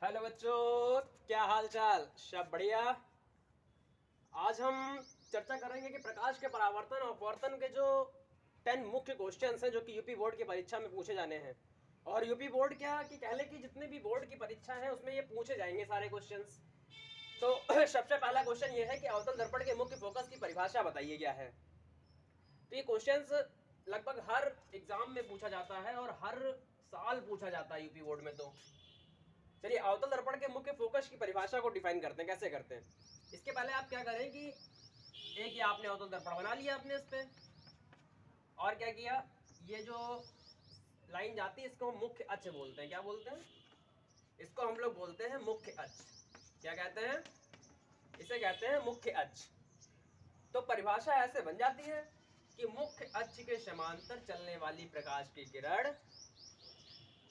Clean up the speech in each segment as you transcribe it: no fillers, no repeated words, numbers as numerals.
Hello बच्चों, क्या हाल चाल? सब बढ़िया। आज हम चर्चा करेंगे कि प्रकाश के परावर्तन और अपवर्तन के जो 10 मुख्य क्वेश्चंस हैं जो कि यूपी बोर्ड की परीक्षा में पूछे जाने हैं। और यूपी बोर्ड क्या कि कह ले कि जितने भी बोर्ड की परीक्षा है उसमें ये पूछे जाएंगे सारे क्वेश्चंस। तो सबसे पहला क्वेश्चन ये है कि अवतल दर्पण के मुख्य फोकस की परिभाषा बताइए क्या है। तो ये क्वेश्चंस लगभग हर एग्जाम में पूछा जाता है और हर साल पूछा जाता है यूपी बोर्ड में। तो चलिए अवतल दर्पण के मुख्य फोकस की परिभाषा को डिफाइन करते हैं। कैसे करते हैं, इसके पहले आप क्या करें कि एक ये आपने अवतल दर्पण बना लिया अपने इस पे, और क्या किया, ये जो लाइन जाती है इसको हम मुख्य अक्ष बोलते हैं। क्या बोलते हैं? इसको हम लोग बोलते हैं मुख्य अक्ष। क्या कहते हैं? इसे कहते हैं मुख्य अक्ष। तो परिभाषा ऐसे बन जाती है कि मुख्य अक्ष के समांतर चलने वाली प्रकाश की किरण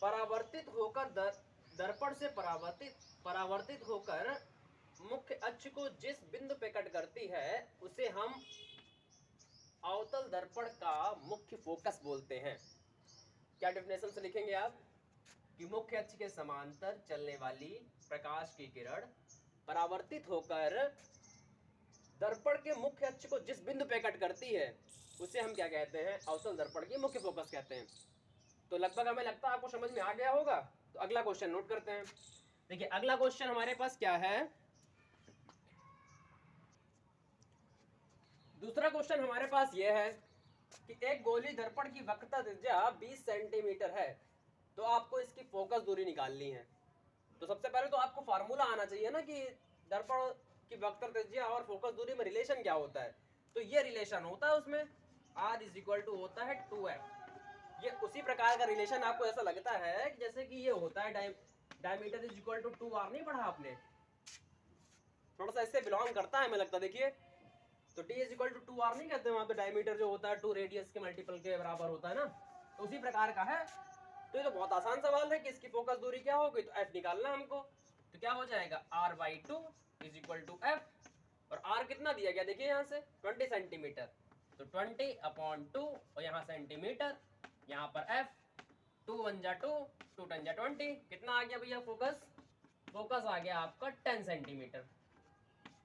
परावर्तित होकर दर्पण से परावर्तित होकर मुख्य अक्ष को जिस बिंदु पे कट करती है उसे हम अवतल दर्पण का मुख्य फोकस बोलते हैं। क्या डेफिनेशन से लिखेंगे आप कि मुख्य अक्ष के समांतर चलने वाली प्रकाश की किरण परावर्तित होकर दर्पण के मुख्य अक्ष को जिस बिंदु पे कट करती है उसे हम क्या कहते हैं? अवतल दर्पण की मुख्य फोकस कहते हैं। तो लगभग हमें लगता है आपको समझ में आ गया होगा। तो अगला क्वेश्चन नोट करते हैं। देखिए अगला क्वेश्चन हमारे पास क्या है। दूसरा क्वेश्चन हमारे पास यह है कि एक गोली दर्पण की वक्रता त्रिज्या 20 सेंटीमीटर है, तो आपको इसकी फोकस दूरी निकालनी है। तो सबसे पहले तो आपको फार्मूला आना चाहिए ना कि दर्पण की वक्रता त्रिज्या और फोकस दूरी में रिलेशन क्या होता है। तो ये रिलेशन होता है उसमें R इज इक्वल टू होता है 2f। ये उसी प्रकार का रिलेशन आपको ऐसा लगता है कि जैसे कि ये होता है diameter is equal to 2r। नहीं पढ़ा आपने? थोड़ा सा इससे बिलोंग करता है हमें लगता है। देखिए तो d is equal to 2r नहीं कहते वहां पे, डायमीटर जो होता है 2 रेडियस के मल्टीपल के बराबर होता है ना, तो उसी प्रकार का है। तो ये तो बहुत आसान सवाल है कि इसकी फोकस दूरी क्या होगी। तो f निकालना हमको, तो क्या हो जाएगा r/2 is equal to f। और r कितना दिया गया देखिए यहाँ से 20 सेंटीमीटर, तो 20/2 और यहाँ सेंटीमीटर, यहाँ पर f 2 1 जा 2 2 10 जा 20, कितना आ गया भैया फोकस? फोकस आ गया आपका 10 सेंटीमीटर।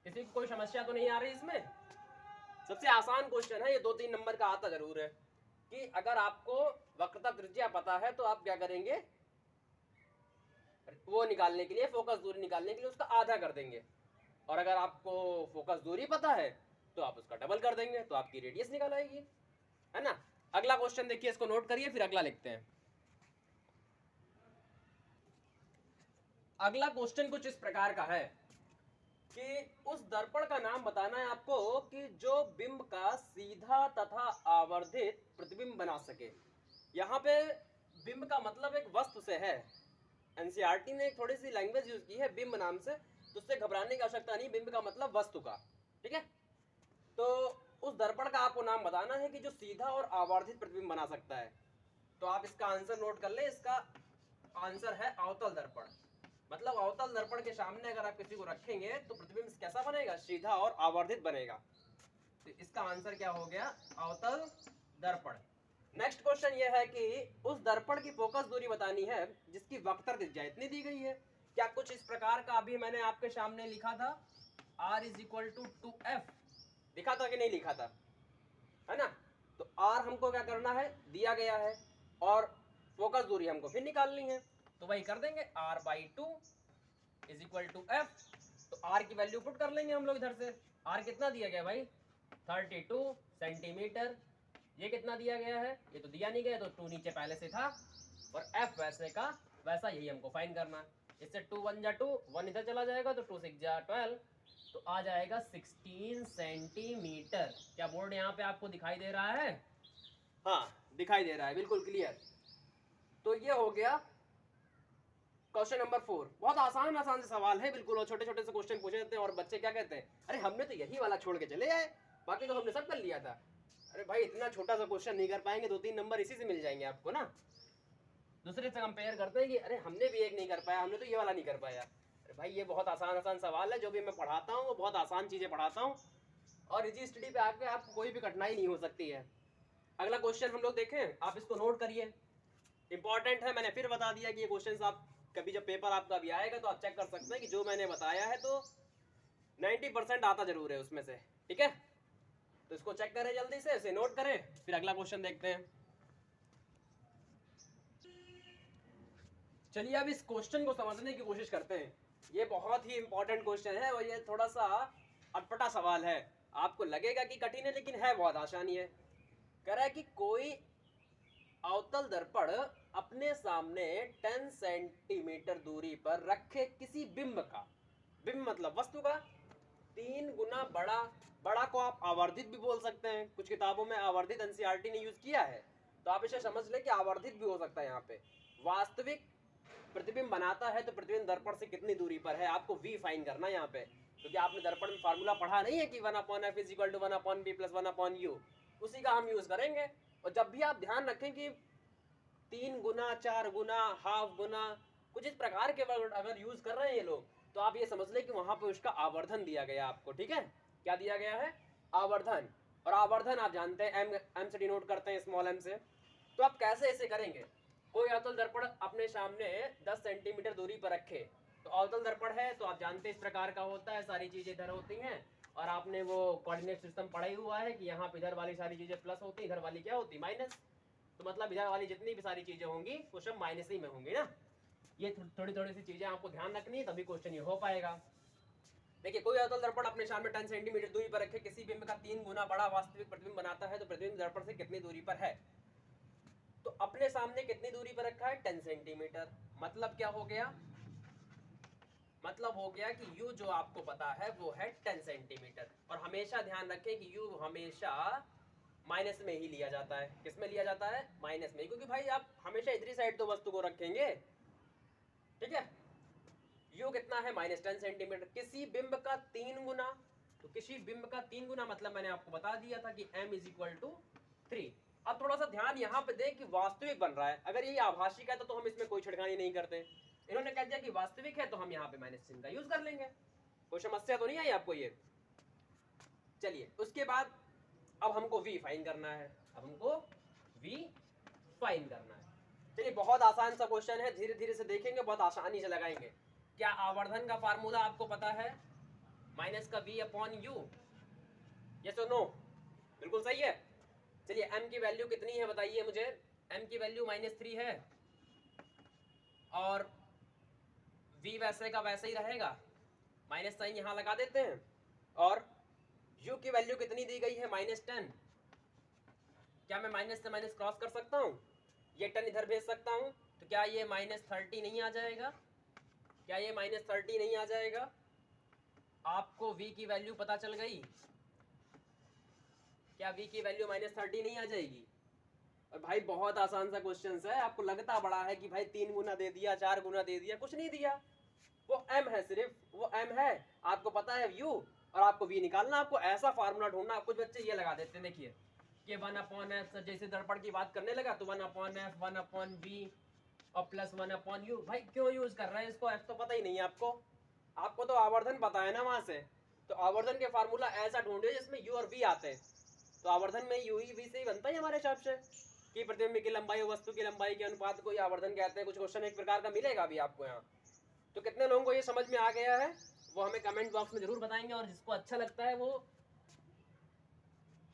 किसी को कोई समस्या तो नहीं आ रही इसमें? सबसे आसान क्वेश्चन है ये, 2-3 नंबर का आता जरूर है कि अगर आपको वक्रता त्रिज्या पता है तो आप क्या करेंगे, वो निकालने के लिए, फोकस दूरी निकालने के लिए उसका आधा कर देंगे। और अगर आपको फोकस दूरी पता है तो आप उसका डबल कर देंगे, तो आपकी रेडियस निकल आएगी, है ना। अगला क्वेश्चन देखिए, इसको नोट करिए फिर अगला लिखते हैं। अगला क्वेश्चन कुछ इस प्रकार का है कि उस दर्पण का नाम बताना है आपको कि जो बिंब का सीधा तथा आवर्धित प्रतिबिंब बना सके। यहाँ पे बिंब का मतलब एक वस्तु से है। एनसीईआरटी ने एक थोड़ी सी लैंग्वेज यूज की है बिंब नाम से, तो उससे घबराने की आवश्यकता नहीं। बिंब का मतलब वस्तु का, ठीक है। तो उस दर्पण का आपको नाम बताना है कि जो सीधा और आवर्धित प्रतिबिंब बना सकता है। तो आप इसका आंसर नोट कर ले। इसका आंसर है अवतल दर्पण। मतलब अवतल दर्पण के सामने अगर आप किसी को रखेंगे तो प्रतिबिंब कैसा बनेगा? सीधा और आवर्धित बनेगा। तो इसका आंसर क्या हो गया? अवतल दर्पण। नेक्स्ट क्वेश्चन ये है कि उस दर्पण की फोकस दूरी बतानी है जिसकी वक्रता त्रिज्या इतनी दी गई है। क्या कुछ इस प्रकार का अभी मैंने आपके सामने लिखा था, r is equal to 2f, लिखा था कि नहीं लिखा था, है ना। तो r हमको क्या करना है, दिया गया है, और फोकस दूरी हमको फिर निकालनी है, तो वही कर देंगे r/2 is equal to f। तो r की वैल्यू पुट कर लेंगे हम लोग इधर से। r कितना दिया गया भाई? 32 सेंटीमीटर। ये कितना दिया गया है? ये तो दिया नहीं गया, तो 2 नीचे पहले से था, और f वैसे का वैसा यही हमको फाइंड करना। इससे 2 1 जा 2, 1 इधर चला जाएगा तो 2 6 जा 12, तो आ जाएगा 16 सेंटीमीटर। क्या बोर्ड यहाँ पे आपको दिखाई दे रहा है? हाँ दिखाई दे रहा है, बिल्कुल क्लियर। तो ये हो गया क्वेश्चन नंबर 4। बहुत आसान से सवाल है बिल्कुल, और छोटे छोटे से क्वेश्चन पूछे जाते हैं और बच्चे क्या कहते हैं, अरे हमने तो यही वाला छोड़ के चले आए, बाकी तो हमने सब कर लिया था। अरे भाई इतना छोटा सा क्वेश्चन नहीं कर पाएंगे, 2-3 नंबर इसी से मिल जाएंगे आपको ना। दूसरे से कंपेयर करते हैं कि अरे हमने भी एक नहीं कर पाया, हमने तो ये वाला नहीं कर पाया। अरे भाई ये बहुत आसान सवाल है, जो भी मैं पढ़ाता हूँ वो बहुत आसान चीजें पढ़ाता हूँ, और इजी स्टडी पे आके आपको कोई भी कठिनाई नहीं हो सकती है। अगला क्वेश्चन हम लोग देखें, आप इसको नोट करिए, इंपॉर्टेंट है। मैंने फिर बता दिया कि ये क्वेश्चन आप कभी जब पेपर आपका अभी आएगा तो आप चेक कर सकते हैं कि जो मैंने बताया है तो 90% आता जरूर है उसमें से, ठीक है। तो इसको चेक करें जल्दी से, इसे नोट करें, फिर अगला क्वेश्चन देखते हैं। चलिए अब इस क्वेश्चन को समझने की कोशिश करते हैं। ये बहुत ही इंपॉर्टेंट क्वेश्चन है और ये थोड़ा सा अटपटा सवाल है, आपको लगेगा कि कठिन है लेकिन है बहुत आसानी है। कह रहा है कि कोई अवतल दर्पण अपने सामने 10 सेंटीमीटर दूरी पर रखे किसी बिंब का, बिंब मतलब वस्तु का, 3 गुना बड़ा को आप आवर्धित भी बोल सकते हैं, कुछ किताबों में आवर्धित एनसीईआरटी ने यूज किया है, तो आप इसे समझ लें कि आवर्धित भी हो सकता है। यहाँ पे वास्तविक प्रतिबिंब बनाता है तो प्रतिबिंब दर्पण से कितनी दूरी पर है, आपको v फाइन करना है यहाँ पे, क्योंकि आपने दर्पण में फार्मूला पढ़ा नहीं है कि 1/f = 1/b + 1/u, उसी का हम यूज करेंगे। और जब भी आप ध्यान रखें कि 3 गुना, 4 गुना, हाफ गुना, कुछ इस प्रकार के वर्ड अगर यूज कर रहे हैं ये लोग, तो आप ये समझ लें कि वहां पे उसका आवर्धन दिया गया आपको, ठीक है। क्या दिया गया है? आवर्धन। और आवर्धन आप जानते हैं एम से डिनोट करते हैं, स्मॉल एम से। तो आप कैसे ऐसे करेंगे? कोई अवतल दर्पण अपने सामने 10 सेंटीमीटर दूरी पर रखे, तो अवतल दर्पण है तो आप जानते हैं इस प्रकार का होता है, सारी चीजें इधर होती हैं, और आपने वो कोऑर्डिनेट सिस्टम पढ़ा ही हुआ है कि यहाँ पे इधर वाली सारी चीजें प्लस होती, इधर वाली क्या होती? माइनस। तो मतलब इधर वाली जितनी भी सारी चीजें होंगी वो सब माइनस ही में होंगी ना। ये थोड़ी थोड़ी सी चीजें आपको ध्यान रखनी है, तभी क्वेश्चन ये हो पाएगा। देखिए, कोई अवतल दर्पण अपने सामने 10 सेंटीमीटर दूरी पर रखे किसी बिंब का 3 गुना बड़ा वास्तविक प्रतिबिंब बनाता है तो प्रतिबिंब दर्पण से कितनी दूरी पर है? तो अपने सामने कितनी दूरी पर रखा है? 10 सेंटीमीटर। मतलब क्या हो गया? मतलब हो गया कि u जो आपको पता है वो है 10 सेंटीमीटर। और हमेशा ध्यान रखें कि u हमेशा माइनस में ही लिया जाता है। किस में लिया जाता है? माइनस में, क्योंकि भाई आप हमेशा इधरी साइड तो वस्तु को रखेंगे, ठीक है। u कितना है? -10 सेंटीमीटर। किसी बिंब का 3 गुना, तो किसी बिंब का 3 गुना मतलब मैंने आपको बता दिया था कि m = 3। अब थोड़ा सा ध्यान यहाँ पे दें कि वास्तविक बन रहा है। अगर ये आभासी का था तो हम इसमें कोई छिड़कानी नहीं करते, इन्होंने कह दिया कि वास्तविक है तो हम यहाँ पे माइनस चिन्ह का यूज कर लेंगे। कोई समस्या तो नहीं आई आपको ये? चलिए, उसके बाद अब हमको v फाइन करना है। अब हमको v फाइन करना है। चलिए, बहुत आसान सा क्वेश्चन है, धीरे धीरे से देखेंगे, बहुत आसानी से लगाएंगे। क्या आवर्धन का फार्मूला आपको पता है? माइनस का v/u। यस और नो? बिल्कुल सही है। चलिए, m की वैल्यू कितनी है बताइए मुझे? m की वैल्यू -3 है और v वैसे का वैसे ही रहेगा, माइनस साइन यहाँ लगा देते हैं। और u की वैल्यू कितनी दी गई है? -10। क्या मैं माइनस से माइनस क्रॉस कर सकता हूँ? ये 10 इधर भेज सकता हूँ, तो क्या ये -30 नहीं आ जाएगा? क्या ये -30 नहीं आ जाएगा? आपको v की वैल्यू पता चल गई? क्या v की वैल्यू -30 नहीं आ जाएगी? और भाई बहुत आसान सा क्वेश्चन है, आपको लगता बड़ा है कि भाई 3 गुना दे दिया, 4 गुना दे दिया, कुछ नहीं दिया, वो m है, सिर्फ वो m है। आपको पता है u और आपको v निकालना, आपको ऐसा फार्मूला ढूंढना। कुछ बच्चे ये लगा देते हैं, देखिए कि 1/f, जैसे दर्पण की बात करने लगा तो 1/f 1/v और प्लस 1/u। भाई क्यों यूज कर रहे हैं इसको? f तो पता ही नहीं है आपको तो आवर्धन पता है ना वहां से। तो आवर्धन के फार्मूला ऐसा ढूंढे जिसमें u और v आते हैं, तो आवर्धन में u ही v से ही बनता है हमारे हिसाब से कि प्रतिबिंब की लंबाई और वस्तु की लंबाई के अनुपात को ही आवर्धन कहते हैं। कुछ क्वेश्चन एक प्रकार का मिलेगा भी आपको यहाँ। तो कितने लोगों को ये समझ में आ गया है वो हमें कमेंट बॉक्स में जरूर बताएंगे, और जिसको अच्छा लगता है वो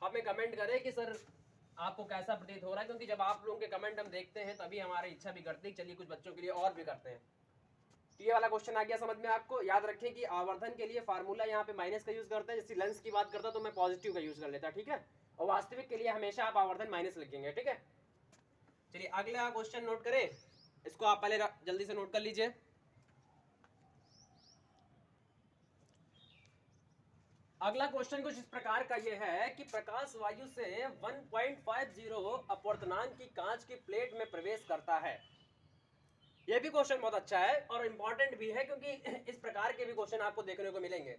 हमें कमेंट करे कि सर आपको कैसा प्रतीत हो रहा है, क्योंकि जब आप लोगों के कमेंट हम देखते हैं तभी हमारी इच्छा भी करती है चलिए कुछ बच्चों के लिए और भी करते हैं। तो ये वाला क्वेश्चन आ गया समझ में आपको। याद रखें कि आवर्धन के लिए फार्मूला यहाँ पे माइनस का यूज करते हैं, जैसे लेंस की बात करता तो मैं पॉजिटिव का यूज कर लेता, ठीक है। और वास्तविक के लिए हमेशा आप आवर्धन माइनस लिखेंगे, ठीक है। चलिए अगला क्वेश्चन नोट करें, इसको आप पहले जल्दी से नोट कर लीजिए। अगला क्वेश्चन कुछ इस प्रकार का ये है कि प्रकाश वायु से 1.50 अपवर्तनांक की कांच की प्लेट में प्रवेश करता है। ये भी क्वेश्चन बहुत अच्छा है और इंपॉर्टेंट भी है, क्योंकि इस प्रकार के भी क्वेश्चन आपको देखने को मिलेंगे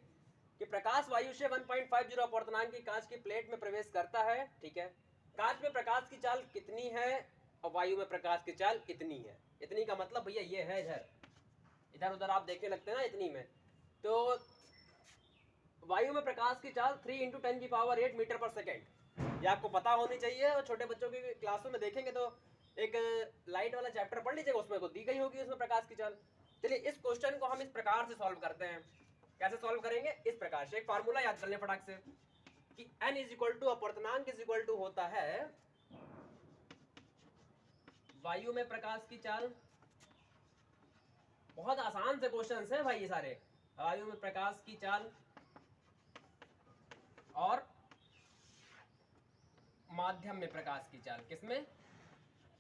कि प्रकाश वायु से 1.50 अपवर्तनांक की कांच की प्लेट में प्रवेश करता है, ठीक है। कांच में प्रकाश की चाल कितनी है और वायु में प्रकाश की चाल इतनी है। इतनी का मतलब भैया ये है इधर उधर आप देखने लगते हैं ना, इतनी में। तो वायु में प्रकाश की चाल 3 × 10⁸ मीटर पर सेकेंड, ये आपको पता होनी चाहिए। और छोटे बच्चों की क्लासों में देखेंगे तो एक लाइट वाला चैप्टर पढ़ लीजिएगा, उसमें को दी गई होगी उसमें प्रकाश की चाल। चलिए इस क्वेश्चन को हम इस प्रकार से सॉल्व करते हैं। कैसे सॉल्व करेंगे? इस प्रकार से। एक फार्मूला याद कर लें फटाक से कि n इज इक्वल टू अपवर्तनांक इज इक्वल टू होता है वायु में प्रकाश की चाल। बहुत आसान से क्वेश्चन है भाई ये सारे। वायु में प्रकाश की चाल और माध्यम में प्रकाश की चाल। किसमें?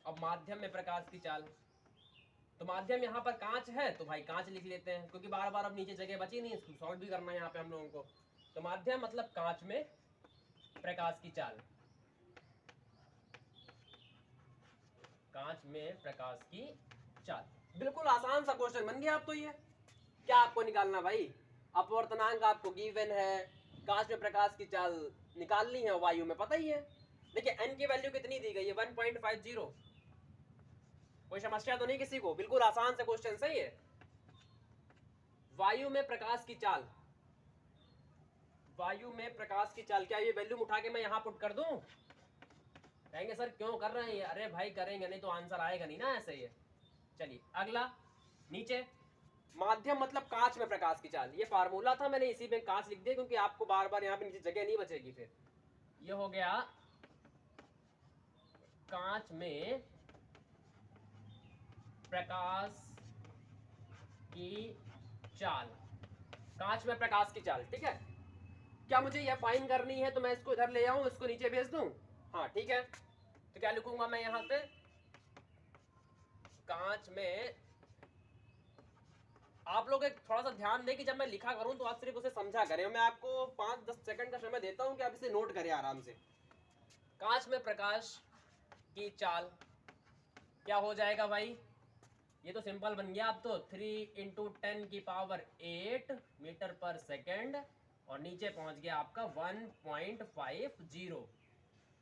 अब माध्यम में प्रकाश की चाल। तो माध्यम यहाँ पर कांच है तो भाई कांच लिख लेते हैं, क्योंकि बार बार अब नीचे जगह बची नहीं, इसको सॉल्व भी करना है यहाँ पे हम लोगों को। तो माध्यम मतलब कांच में प्रकाश की चाल। कांच में प्रकाश की चाल। बिल्कुल आसान सा क्वेश्चन बन गया। आप तो ये क्या आपको निकालना भाई? अपवर्तनांक आपको गिवन है, कांच में प्रकाश की चाल निकालनी है वायु में, पता ही है। देखिए n की वैल्यू कितनी दी गई है? 1.50। कोई समस्या तो नहीं किसी को? बिल्कुल आसान से क्वेश्चन सही है। वायु में प्रकाश की चाल, वायु में प्रकाश की चाल, क्या ये वैल्यू उठा के मैं यहां पुट कर दूं? कहेंगे सर क्यों कर रहे हैं? अरे भाई करेंगे नहीं तो आंसर आएगा नहीं ना ऐसे ही। चलिए अगला नीचे, माध्यम मतलब कांच में प्रकाश की चाल। ये फार्मूला था, मैंने इसी में कांच लिख दिया क्योंकि आपको बार बार यहाँ पे नीचे जगह नहीं बचेगी। फिर ये हो गया कांच में प्रकाश की चाल। कांच में प्रकाश की चाल, ठीक है। क्या मुझे यह फाइन करनी है तो मैं इसको इधर ले आऊं, इसको नीचे भेज दूं? हाँ ठीक है। तो क्या लिखूंगा मैं यहां पे? कांच में, आप लोग एक थोड़ा सा ध्यान दें कि जब मैं लिखा करूं तो आप सिर्फ उसे समझा करें। मैं आपको 5-10 सेकंड का समय देता हूं कि आप इसे नोट करें आराम से। कांच में प्रकाश की चाल क्या हो जाएगा भाई? ये तो सिंपल बन गया। अब तो 3 × 10⁸ मीटर पर सेकेंड और नीचे पहुंच गया आपका 1.50।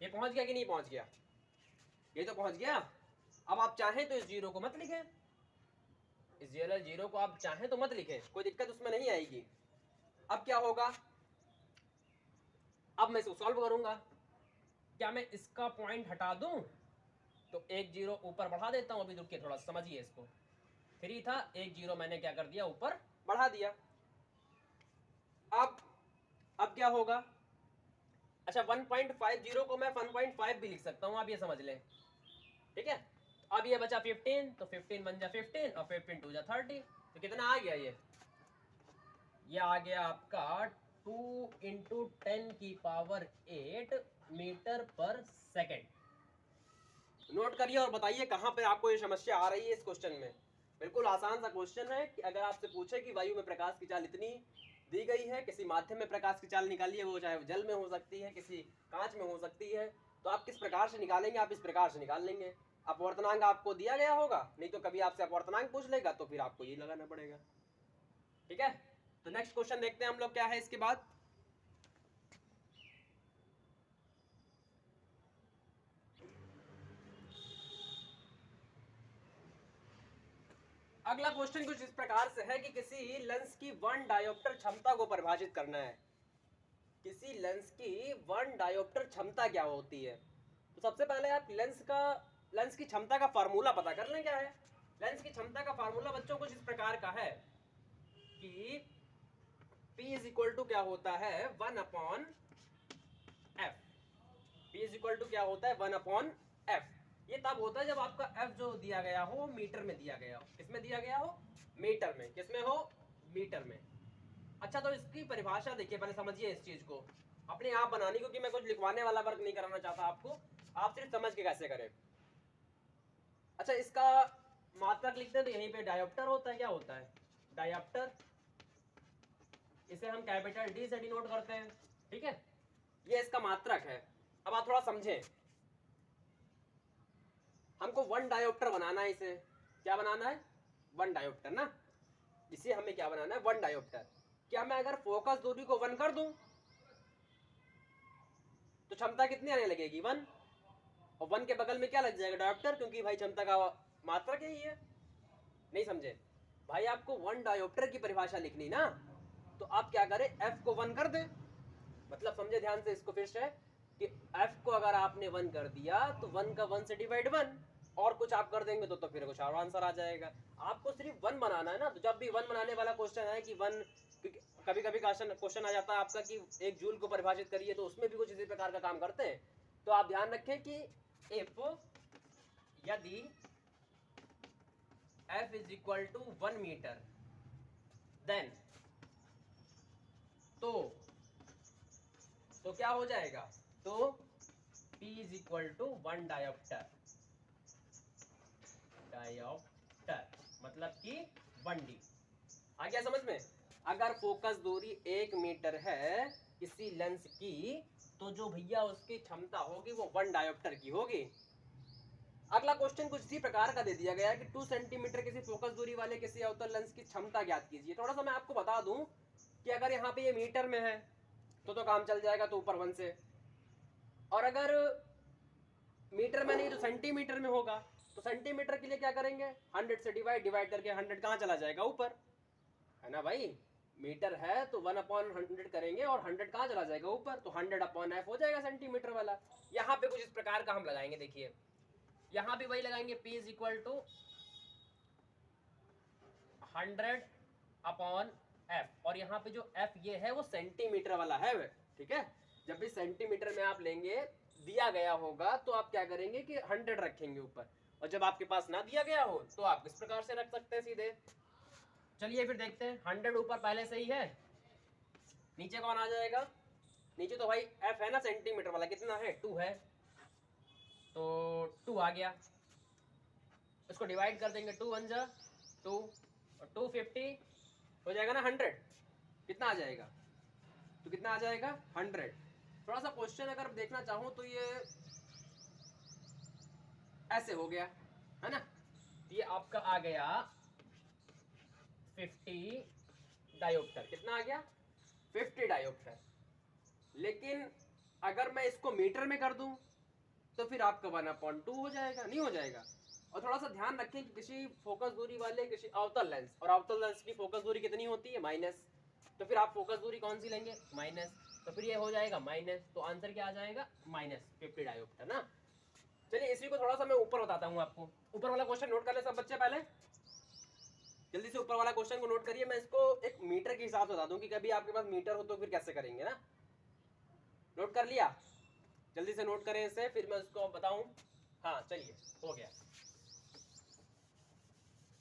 ये पहुंच गया कि नहीं पहुंच गया? ये तो पहुंच गया। अब आप चाहें तो इस जीरो को मत लिखें, इस जीरो को आप चाहें तो मत लिखें, कोई दिक्कत उसमें नहीं आएगी। अब क्या होगा? अब मैं इसको सॉल्व करूंगा। क्या मैं इसका पॉइंट हटा दूं? तो एक जीरो ऊपर बढ़ा देता हूं। अभी रुकिए थोड़ा समझिए इसको। 3 था, एक जीरो मैंने क्या कर दिया? ऊपर बढ़ा दिया। अब क्या होगा? अच्छा 1.50 को मैं 1.5 भी लिख सकता हूं, आप ये समझ लें, ठीक है। अब ये बचा 15, तो 15 बन जा 15 और 15 2 जा 30। तो कितना आ गया? ये आ गया आपका 2 × 10⁸ मीटर पर सेकेंड। नोट करिए और बताइए कहां पे आपको ये समस्या आ रही है इस क्वेश्चन में। बिल्कुल आसान सा क्वेश्चन है कि अगर आपसे पूछे कि वायु में प्रकाश की चाल इतनी दी गई है, किसी माध्यम में प्रकाश की चाल निकालिए, वो चाहे जल में हो सकती है, किसी कांच में हो सकती है, तो आप किस प्रकार से निकालेंगे? आप इस प्रकार से निकाल लेंगे। अपवर्तनांक आपको दिया गया होगा, नहीं तो कभी आपसे अपवर्तनांक पूछ लेगा तो फिर आपको ये लगाना पड़ेगा, ठीक है। तो नेक्स्ट क्वेश्चन देखते हैं हम लोग क्या है इसके बाद। अगला क्वेश्चन कुछ इस प्रकार से है कि किसी लेंस की 1 डायोप्टर क्षमता को परिभाषित करना है। किसी लेंस की 1 डायोप्टर क्षमता क्या होती है? तो सबसे पहले आप लेंस की क्षमता का फार्मूला पता कर लें। क्या है लेंस की क्षमता का फार्मूला बच्चों? कुछ इस प्रकार का है कि P इज इक्वल टू क्या होता है? 1/f। P is equal to क्या होता है? 1/f। ये तब होता है जब आपका f जो दिया गया हो मीटर में दिया गया हो। किसमें दिया गया हो? मीटर में। किसमें हो? मीटर में। अच्छा तो इसकी परिभाषा देखिए, पहले समझिए इस चीज को अपने आप बनानी, क्योंकि मैं कुछ लिखवाने वाला वर्क नहीं कराना चाहता आपको, आप सिर्फ समझ के कैसे करें। अच्छा इसका मात्रक लिखते हैं तो यहीं पे डायोप्टर होता है। क्या होता है? डायोप्टर। इसे हम कैपिटल D से डिनोट करते हैं, ठीक है। ये इसका मात्रक है। अब आप थोड़ा समझें, हमको 1 डायोप्टर बनाना है। इसे क्या बनाना है? 1 डायोप्टर ना। इसे हमें क्या बनाना है? 1 डायोप्टर। क्या मैं अगर फोकस दूरी को 1 कर दूं तो क्षमता कितनी आने लगेगी? 1। और 1 के बगल में क्या लग जाएगा? डायोप्टर, क्योंकि भाई क्षमता का मात्रक यही है। नहीं समझे भाई? आपको 1 डायोप्टर की परिभाषा लिखनी ना, तो आप क्या करें? f को 1 कर दें। मतलब समझे ध्यान से इसको फिर से कि f को अगर आपने 1 कर दिया तो 1 का 1 से डिवाइड 1 और कुछ आप कर देंगे तो फिर कुछ और आंसर आ जाएगा। आपको सिर्फ वन बनाना है ना, तो जब भी वन बनाने वाला क्वेश्चन है कि वन, कभी कभी क्वेश्चन आ जाता है आपका कि एक जूल को परिभाषित करिए, तो उसमें भी कुछ इसी प्रकार का काम करते हैं। तो आप ध्यान रखें कि इफ यदि F is equal to 1 metre then तो क्या हो जाएगा, तो P is equal to 1 dioptre मतलब कि 1D। आ गया समझ में? अगर फोकस दूरी 1 मीटर है किसी लेंस की, तो जो भैया उसकी क्षमता होगी वो 1 डायोप्टर की होगी। अगला क्वेश्चन कुछ इसी प्रकार का दे दिया गया है कि 2 सेंटीमीटर किसी फोकस दूरी वाले किसी अवतल लेंस की क्षमता ज्ञात कीजिए। थोड़ा सा मैं आपको बता दूं कि अगर यहाँ पे ये मीटर में है तो काम चल जाएगा, तो ऊपर 1 से, और अगर मीटर में नहीं तो सेंटीमीटर में होगा, तो सेंटीमीटर के लिए क्या करेंगे, 100 से डिवाइड करके 100 कहाँ चला जाएगा, ऊपर, है ना भाई। मीटर है तो 1/100 करेंगे और 100 कहाँ चला जाएगा, ऊपर, तो 100/f हो जाएगा सेंटीमीटर वाला। यहाँ पे कुछ इस प्रकार का हम लगाएंगे, देखिए यहाँ भी वही लगाएंगे, P is equal to 100/f, और यहाँ पे जो f ये है वो सेंटीमीटर वाला है, ठीक है। जब भी सेंटीमीटर में आप लेंगे, दिया गया होगा तो आप क्या करेंगे कि 100 रखेंगे ऊपर, और जब आपके पास ना दिया गया हो तो आप इस प्रकार से रख सकते हैं सीधे। चलिए फिर देखते हैं, 100 ऊपर पहले से ही है, नीचे कौन आ जाएगा, नीचे तो भाई f है ना सेंटीमीटर वाला, कितना है, 2 है, तो 2 आ गया, इसको डिवाइड कर देंगे, 2 1 जा 2 और 250 हो जाएगा ना 100, कितना आ जाएगा, तो कितना आ जाएगा 100। थोड़ा सा क्वेश्चन अगर देखना चाहूँ तो ये ऐसे हो गया, है ना, ये आपका आ गया 50 डायोप्टर, कितना आ गया 50 डायोप्टर। लेकिन अगर मैं इसको मीटर में कर दूं तो फिर आपका 1/2 हो जाएगा, नहीं हो जाएगा। और थोड़ा सा ध्यान रखें कि किसी फोकस दूरी वाले किसी अवतल लेंस, और अवतल लेंस की फोकस दूरी कितनी होती है, माइनस, तो फिर आप फोकस दूरी कौन सी लेंगे, माइनस, तो फिर ये हो जाएगा माइनस, तो आंसर क्या आ जाएगा, -50 डायोप्टर ना। चलिए इसी को थोड़ा सा मैं ऊपर बताता हूँ आपको, ऊपर वाला क्वेश्चन नोट कर ले सब बच्चे, पहले जल्दी से ऊपर वाला क्वेश्चन को नोट करिए। मैं इसको एक मीटर के हिसाब से बता दूं कि कभी आपके पास मीटर हो तो फिर कैसे करेंगे ना। नोट कर लिया, जल्दी से नोट करें इसे, फिर मैं उसको बताऊं। हाँ चलिए हो गया।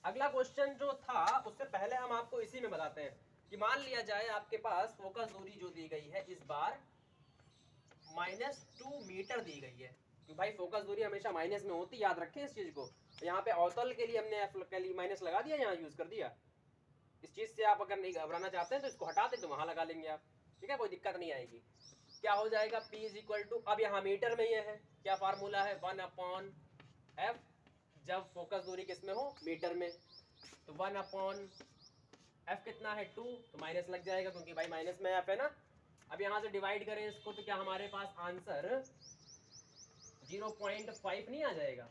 अगला क्वेश्चन जो था उससे पहले हम आपको इसी में बताते हैं कि मान लिया जाए आपके पास फोकस दूरी जो दी गई है इस बार -2 मीटर दी गई है, कि भाई फोकस दूरी हमेशा माइनस में होती, याद रखें इस चीज को। तो यहाँ पे अवतल के लिए हमने एफ के लिए माइनस लगा दिया, यहाँ यूज कर दिया। इस चीज से आप अगर नहीं घबराना चाहते हैं तो इसको हटा दें, तो वहां लगा लेंगे आप, ठीक है, कोई दिक्कत नहीं आएगी। क्या हो जाएगा, P इज इक्वल टू, अब यहाँ मीटर में ये है, क्या फार्मूला है, 1/f, जब फोकस दूरी किस में हो, मीटर में, तो 1/f कितना है 2, तो माइनस लग जाएगा क्योंकि भाई माइनस में f है ना। अब यहाँ से डिवाइड करें इसको तो क्या हमारे पास आंसर 0.5 नहीं आ जाएगा,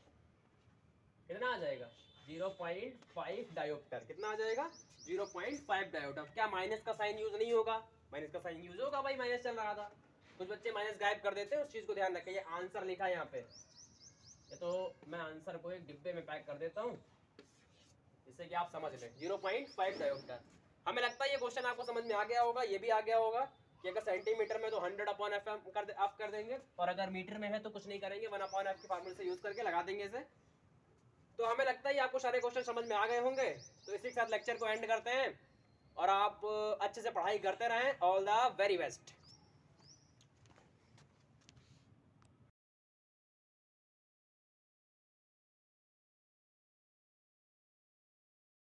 कितना आ जाएगा 0.5 डायोप्टर, कितना आ जाएगा 0.5 डायोप्टर। क्या माइनस का साइन यूज नहीं होगा, माइनस का साइन यूज होगा, भाई माइनस चल रहा था, कुछ बच्चे माइनस गायब कर देते हैं, उस चीज को ध्यान रखें। ये आंसर लिखा है यहाँ पे, ये तो मैं आंसर को एक डिब्बे में पैक कर देता हूँ जिससे कि आप समझ लें, 0.5 डायोप्टर। हमें लगता है ये क्वेश्चन आपको समझ में आ गया होगा, ये भी आ गया होगा कि अगर सेंटीमीटर में तो 100/f आप कर देंगे, और अगर मीटर में है तो कुछ नहीं करेंगे, 1/f के फार्मूले से यूज करके लगा देंगे इसे। तो हमें लगता है आपको सारे क्वेश्चन समझ में आ गए होंगे। तो इसी के साथ लेक्चर को एंड करते हैं, और आप अच्छे से पढ़ाई करते रहें। All the very best.